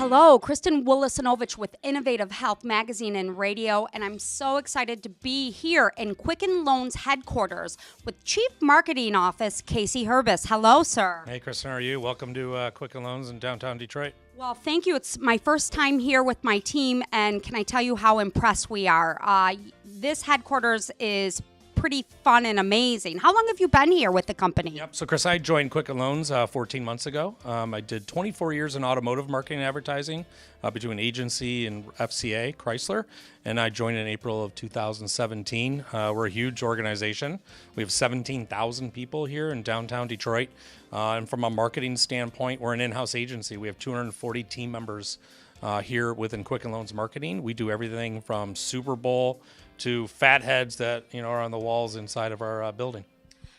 Hello, Kristen Willisonovich with Innovative Health Magazine and Radio, and I'm so excited to be here in Quicken Loans headquarters with Chief Marketing Office Casey Hurbis. Hello, sir. Hey, Kristen, how are you? Welcome to Quicken Loans in downtown Detroit. Well, thank you. It's my first time here with my team, and can I tell you how impressed we are? This headquarters is pretty fun and amazing. How long have you been here with the company? Yep. So, Chris, I joined Quicken Loans 14 months ago. I did 24 years in automotive marketing and advertising between agency and FCA, Chrysler, and I joined in April of 2017. We're a huge organization. We have 17,000 people here in downtown Detroit. And from a marketing standpoint, we're an in-house agency. We have 240 team members here within Quicken Loans Marketing. We do everything from Super Bowl to fat heads that are on the walls inside of our building.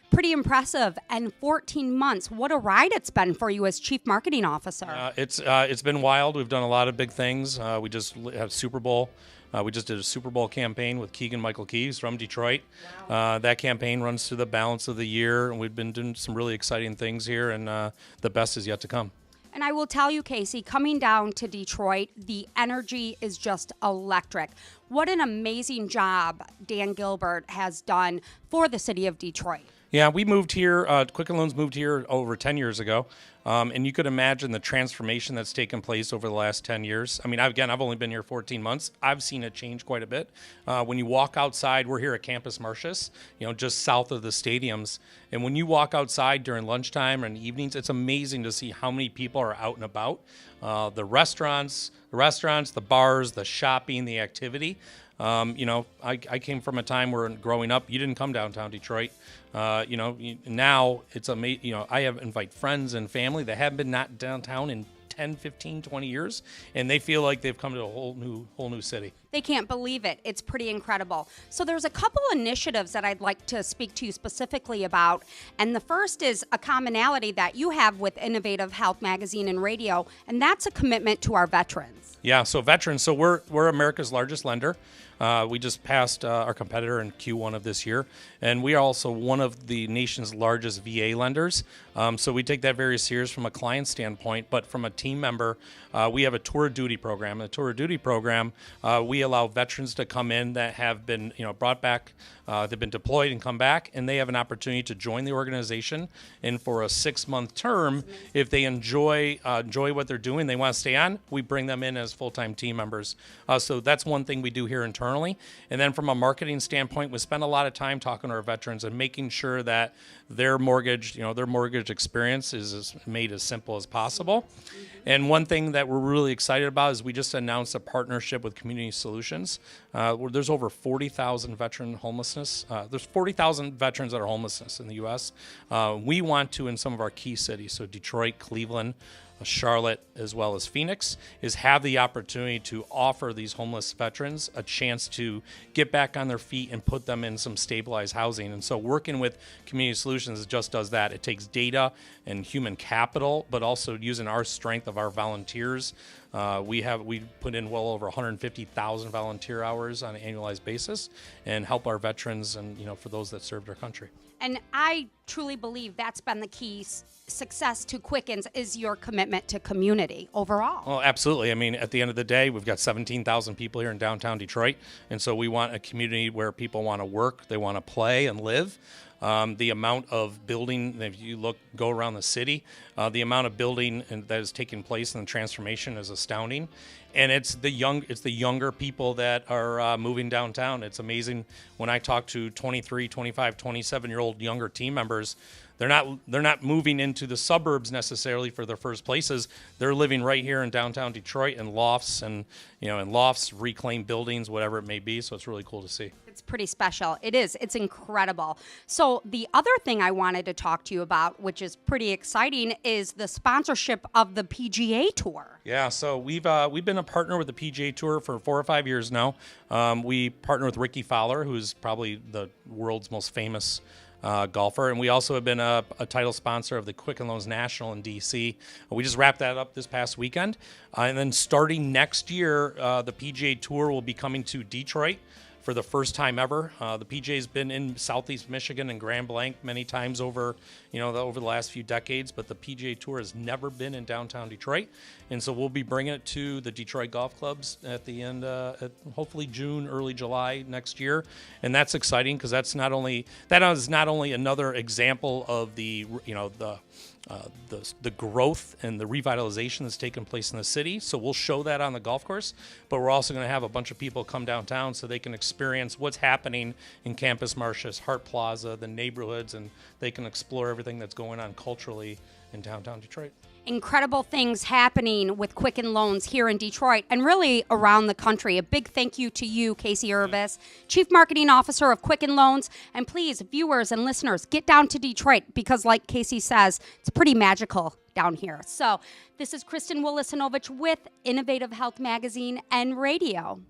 Pretty impressive. And 14 months. What a ride it's been for you as Chief Marketing Officer. It's been wild. We've done a lot of big things. We just had Super Bowl. We just did a Super Bowl campaign with Keegan-Michael Key from Detroit. Wow. That campaign runs through the balance of the year, and we've been doing some really exciting things here, and the best is yet to come. And I will tell you, Casey, coming down to Detroit, the energy is just electric. What an amazing job Dan Gilbert has done for the city of Detroit. Yeah, we moved here, Quicken Loans moved here over 10 years ago, and you could imagine the transformation that's taken place over the last 10 years. I mean, I've only been here 14 months. I've seen it change quite a bit. When you walk outside, we're here at Campus Martius, just south of the stadiums, and when you walk outside during lunchtime and evenings, it's amazing to see how many people are out and about. The restaurants, the bars, the shopping, the activity. I came from a time where growing up, you didn't come downtown Detroit. Now it's amazing. I invite friends and family that haven't been not downtown in 10, 15, 20 years, and they feel like they've come to a whole new city. They can't believe it. It's pretty incredible. So there's a couple initiatives that I'd like to speak to you specifically about, and the first is a commonality that you have with Innovative Health Magazine and Radio, and that's a commitment to our veterans. Yeah, so veterans. So we're America's largest lender. We just passed our competitor in Q1 of this year, and we are also one of the nation's largest VA lenders. So we take that very serious from a client standpoint, but from a team member, we have a tour of duty program. In the tour of duty program, we allow veterans to come in that have been brought back, they've been deployed and come back, and they have an opportunity to join the organization. And for a 6-month term, if they enjoy what they're doing, they want to stay on, we bring them in as full-time team members. So that's one thing we do here internally. And then from a marketing standpoint, we spend a lot of time talking to our veterans and making sure that their mortgage experience is made as simple as possible. And one thing that we're really excited about is we just announced a partnership with Community Solutions. Where there's over 40,000 veteran homelessness. There's 40,000 veterans that are homelessness in the U.S. We want to, in some of our key cities, so Detroit, Cleveland, Charlotte, as well as Phoenix, is have the opportunity to offer these homeless veterans a chance to get back on their feet and put them in some stabilized housing. And so working with Community Solutions just does that. It takes data and human capital, but also using our strength of our volunteers. We put in well over 150,000 volunteer hours on an annualized basis and help our veterans and for those that served our country. And I truly believe that's been the key success to Quickens is your commitment to community overall. Oh, absolutely. I mean, at the end of the day, we've got 17,000 people here in downtown Detroit, and so we want a community where people want to work, they want to play and live. The amount of building, if you go around the city, the amount of building that is taking place in the transformation is astounding. And it's the younger people that are moving downtown. It's amazing when I talk to 23, 25, 27-year-old younger team members. They're not moving into the suburbs necessarily for their first places. They're living right here in downtown Detroit in lofts and reclaimed buildings, whatever it may be. So it's really cool to see. It's pretty special. It is. It's incredible. So the other thing I wanted to talk to you about, which is pretty exciting, is the sponsorship of the PGA Tour. Yeah, so we've been a partner with the PGA Tour for 4 or 5 years now. We partner with Ricky Fowler, who's probably the world's most famous golfer, and we also have been a title sponsor of the Quicken Loans National in D.C. We just wrapped that up this past weekend, and then starting next year, the PGA Tour will be coming to Detroit for the first time ever. The PGA's been in Southeast Michigan and Grand Blanc many times over the last few decades, but the PGA Tour has never been in downtown Detroit, and so we'll be bringing it to the Detroit golf clubs at the end, at hopefully June, early July next year, and that's exciting because that is not only another example of the growth and the revitalization that's taken place in the city. So we'll show that on the golf course, but we're also going to have a bunch of people come downtown so they can experience what's happening in Campus Martius, Hart Plaza, the neighborhoods, and they can explore everything that's going on culturally in downtown Detroit. Incredible things happening with Quicken Loans here in Detroit and really around the country. A big thank you to you, Casey Hurbis, Chief Marketing Officer of Quicken Loans. And please, viewers and listeners, get down to Detroit because, like Casey says, it's pretty magical down here. So this is Kristen Willis-Sinovich with Innovative Health Magazine and Radio.